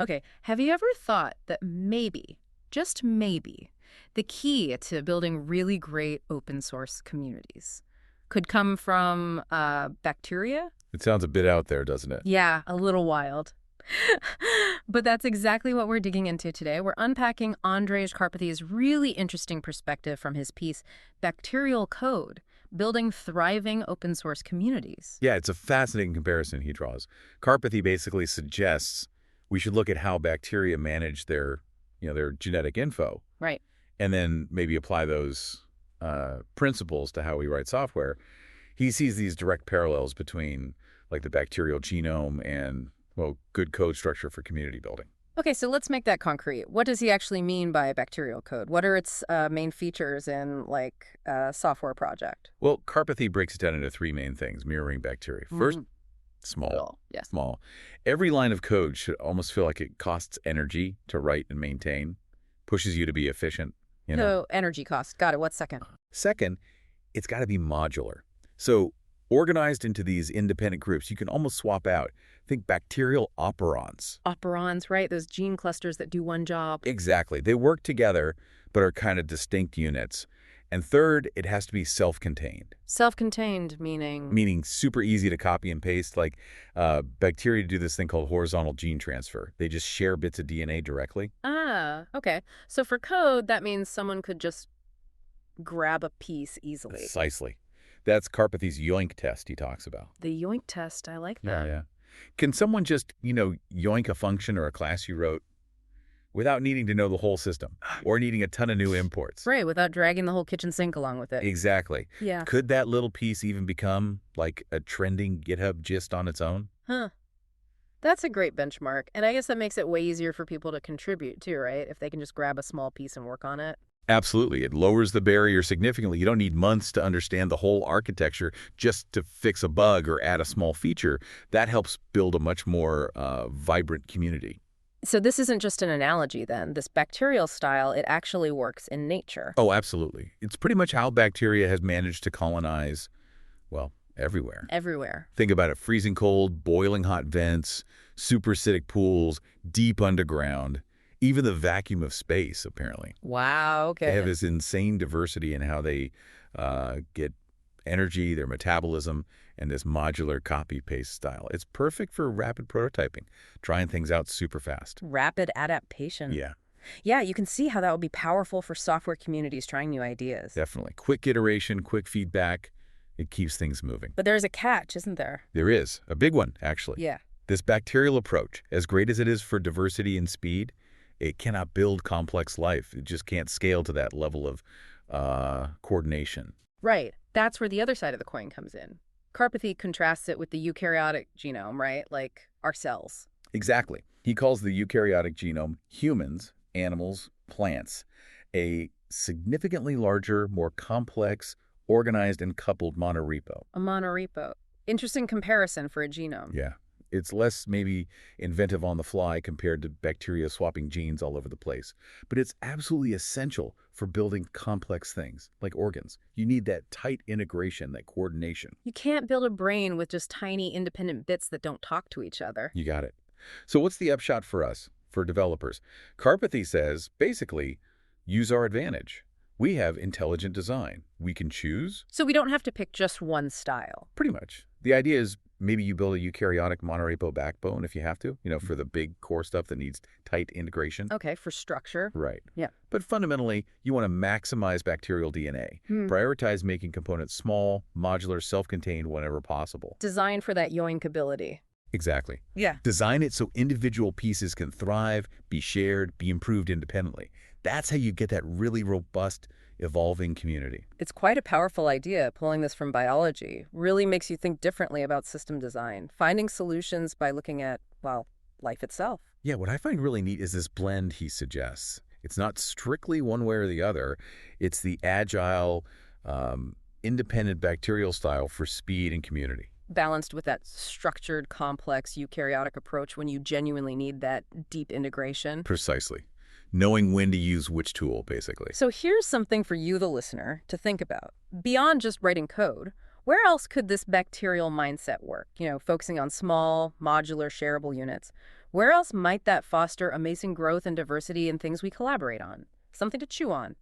Okay, have you ever thought that maybe, just maybe, the key to building really great open source communities could come from bacteria? It sounds a bit out there, doesn't it? Yeah, a little wild. But that's exactly what we're digging into today. We're unpacking Andrei Karpathy's really interesting perspective from his piece, Bacterial Code, Building Thriving Open Source Communities. Yeah, it's a fascinating comparison he draws. Karpathy basically suggests we should look at how bacteria manage their genetic info, Right. and then maybe apply those principles to how we write software. He sees these direct parallels between like the bacterial genome and, well, good code structure for community building. Okay, so let's make that concrete. What does he actually mean by bacterial code? What are its main features in, like, a software project? Well, Karpathy breaks it down into three main things, mirroring bacteria. First, small. Cool. Yes. Small. Every line of code should almost feel like it costs energy to write and maintain, pushes you to be efficient, you know. So energy cost. Got it. What's second? Second, it's got to be modular. So organized into these independent groups, you can almost swap out. Think bacterial operants. Operons, right? Those gene clusters that do one job. Exactly. They work together, but are kind of distinct units. And third, it has to be self-contained. Self-contained, meaning? Meaning super easy to copy and paste. Like bacteria do this thing called horizontal gene transfer. They just share bits of DNA directly. Ah, okay. So for code, that means someone could just grab a piece easily. Precisely. That's Karpathy's yoink test he talks about. The yoink test, I like that. Yeah. Can someone just, yoink a function or a class you wrote without needing to know the whole system or needing a ton of new imports? Right, without dragging the whole kitchen sink along with it. Exactly. Yeah. Could that little piece even become like a trending GitHub gist on its own? Huh. That's a great benchmark. And I guess that makes it way easier for people to contribute too, right? If they can just grab a small piece and work on it. Absolutely. It lowers the barrier significantly. You don't need months to understand the whole architecture just to fix a bug or add a small feature. That helps build a much more vibrant community. So this isn't just an analogy then. This bacterial style, it actually works in nature. Oh, absolutely. It's pretty much how bacteria has managed to colonize, well, everywhere. Everywhere. Think about it. Freezing cold, boiling hot vents, super acidic pools, deep underground. Even the vacuum of space, apparently. Wow, okay. They have this insane diversity in how they get energy, their metabolism, and this modular copy-paste style. It's perfect for rapid prototyping, trying things out super fast. Rapid adaptation. Yeah, Yeah, you can see how that would be powerful for software communities trying new ideas. definitely. Quick iteration, quick feedback. It keeps things moving. But there's a catch, isn't there? There is. A big one, actually. Yeah. This bacterial approach, as great as it is for diversity and speed, it cannot build complex life. It just can't scale to that level of coordination. Right. That's where the other side of the coin comes in. Karpathy contrasts it with the eukaryotic genome, right? Like our cells. Exactly. He calls the eukaryotic genome humans, animals, plants, a significantly larger, more complex, organized, and coupled monorepo. A monorepo. Interesting comparison for a genome. Yeah. It's less maybe inventive on the fly compared to bacteria swapping genes all over the place. But it's absolutely essential for building complex things, like organs. You need that tight integration, that coordination. You can't build a brain with just tiny independent bits that don't talk to each other. You got it. So what's the upshot for us, for developers? Karpathy says, basically, use our advantage. We have intelligent design. We can choose. So we don't have to pick just one style. Pretty much. The idea is maybe you build a eukaryotic monorepo backbone if you have to, for the big core stuff that needs tight integration. Okay, for structure. Right. Yeah. But fundamentally, you want to maximize bacterial DNA. Prioritize making components small, modular, self-contained whenever possible. Designed for that yoinkability. Exactly. Yeah. Design it so individual pieces can thrive, be shared, be improved independently. That's how you get that really robust, evolving community. It's quite a powerful idea, pulling this from biology. Really makes you think differently about system design, finding solutions by looking at, well, life itself. Yeah, what I find really neat is this blend he suggests. It's not strictly one way or the other. It's the agile, independent bacterial style for speed and community. Balanced with that structured, complex, eukaryotic approach when you genuinely need that deep integration. Precisely. Knowing when to use which tool, basically. So here's something for you, the listener, to think about. Beyond just writing code, where else could this bacterial mindset work? Focusing on small, modular, shareable units. Where else might that foster amazing growth and diversity in things we collaborate on? Something to chew on.